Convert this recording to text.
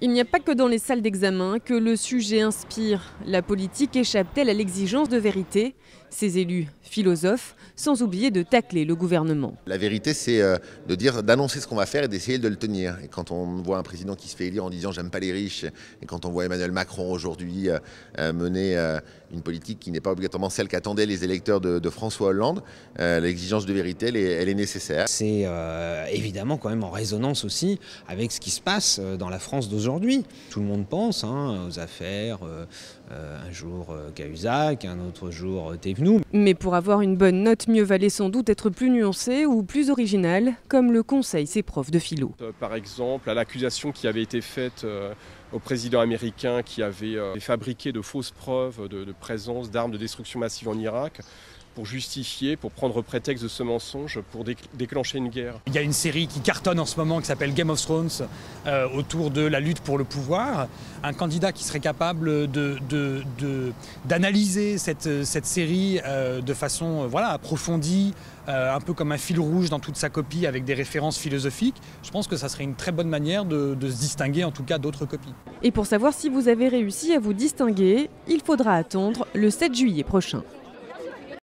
Il n'y a pas que dans les salles d'examen que le sujet inspire. La politique échappe-t-elle à l'exigence de vérité? Ces élus, philosophes, sans oublier de tacler le gouvernement. La vérité, c'est d'annoncer ce qu'on va faire et d'essayer de le tenir. Et quand on voit un président qui se fait élire en disant « j'aime pas les riches », et quand on voit Emmanuel Macron aujourd'hui mener une politique qui n'est pas obligatoirement celle qu'attendaient les électeurs de François Hollande, l'exigence de vérité, elle est nécessaire. C'est évidemment quand même en résonance aussi avec ce qui se passe dans la France d'aujourd'hui. Tout le monde pense aux affaires, un jour Cahuzac, un autre jour Thévenoud. Mais pour avoir une bonne note, mieux valait sans doute être plus nuancé ou plus original, comme le conseillent ses profs de philo. Par exemple, à l'accusation qui avait été faite au président américain qui avait fabriqué de fausses preuves de présence d'armes de destruction massive en Irak, pour justifier, pour prendre prétexte de ce mensonge, pour déclencher une guerre. Il y a une série qui cartonne en ce moment qui s'appelle Game of Thrones autour de la lutte pour le pouvoir. Un candidat qui serait capable d'analyser cette série de façon approfondie, un peu comme un fil rouge dans toute sa copie avec des références philosophiques, je pense que ça serait une très bonne manière de se distinguer en tout cas d'autres copies. Et pour savoir si vous avez réussi à vous distinguer, il faudra attendre le 7 juillet prochain.